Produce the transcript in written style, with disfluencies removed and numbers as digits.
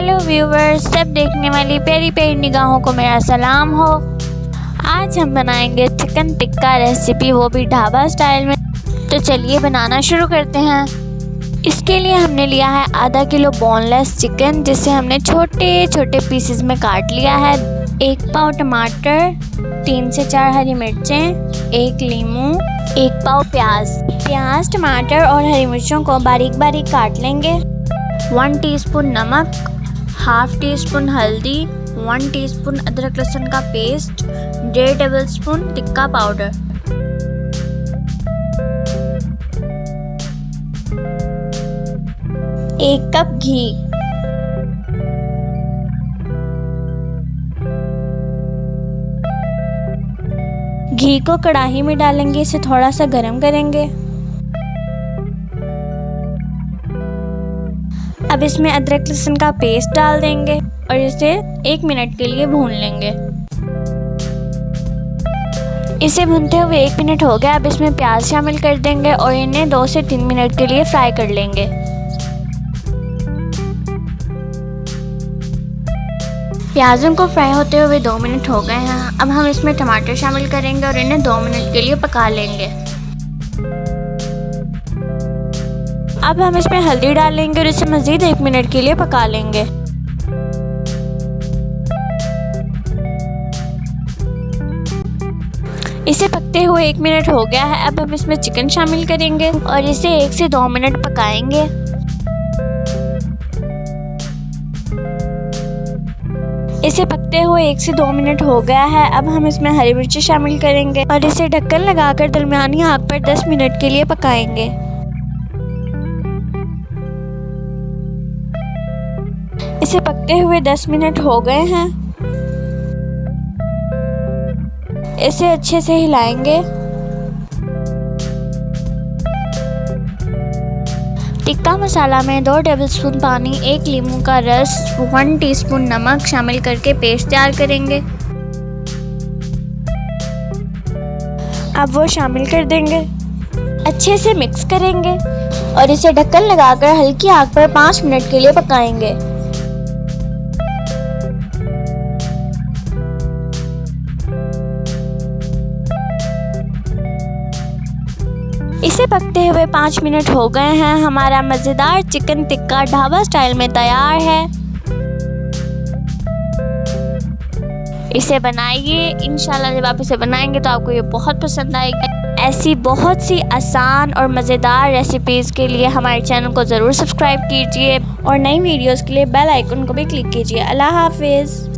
Hello viewers, सब देखने वाली प्यारी प्यारी निगाहों को मेरा सलाम हो। आज हम बनाएंगे चिकन टिक्का रेसिपी, वो भी ढाबा स्टाइल में। तो चलिए बनाना शुरू करते हैं। इसके लिए हमने लिया है आधा किलो बोनलेस चिकन, जिसे हमने छोटे छोटे पीसेस में काट लिया है। 1 पाव टमाटर, 3 से 4 हरी मिर्चें, 1 लीमू, 1 पाव प्याज, टमाटर और हरी मिर्चों को बारीक बारीक काट लेंगे। 1 टीस्पून नमक, हाफ टी स्पून हल्दी, 1 टीस्पून अदरक लहसुन का पेस्ट, 1.5 टेबलस्पून टिक्का पाउडर। एक कप घी, घी को कढ़ाई में डालेंगे, इसे थोड़ा सा गरम करेंगे। अब इसमें अदरक लहसुन का पेस्ट डाल देंगे और इसे 1 मिनट के लिए भून लेंगे। इसे भूनते हुए 1 मिनट हो गया। अब इसमें प्याज शामिल कर देंगे और इन्हें 2 से 3 मिनट के लिए फ्राई कर लेंगे। प्याजों को फ्राई होते हुए 2 मिनट हो गए हैं। अब हम इसमें टमाटर शामिल करेंगे और इन्हें 2 मिनट के लिए पका लेंगे। अब हम इसमें हल्दी डालेंगे और इसे मज़ीद 1 मिनट के लिए पका लेंगे। इसे पकते हुए 1 मिनट हो गया है। अब हम इसमें चिकन शामिल करेंगे और इसे 1 से 2 मिनट पकाएंगे। इसे पकते हुए 1 से 2 मिनट हो गया है। अब हम इसमें हरी मिर्ची शामिल करेंगे और इसे ढक्कन लगाकर दरमियानी आंच पर 10 मिनट के लिए पकाएंगे। इसे पकते हुए 10 मिनट हो गए हैं। इसे अच्छे से हिलाएंगे। टिक्का मसाला में 2 टेबलस्पून पानी, 1 लीमू का रस, 1 टीस्पून नमक शामिल करके पेस्ट तैयार करेंगे। अब वो शामिल कर देंगे, अच्छे से मिक्स करेंगे और इसे ढक्कन लगाकर हल्की आंच पर 5 मिनट के लिए पकाएंगे। इसे पकते हुए 5 मिनट हो गए हैं। हमारा मज़ेदार चिकन टिक्का ढाबा स्टाइल में तैयार है। इसे बनाइए, इंशाल्लाह जब आप इसे बनाएंगे तो आपको ये बहुत पसंद आएगी। ऐसी बहुत सी आसान और मज़ेदार रेसिपीज़ के लिए हमारे चैनल को ज़रूर सब्सक्राइब कीजिए और नई वीडियोज़ के लिए बेल आइकन को भी क्लिक कीजिए। अल्लाह हाफिज़।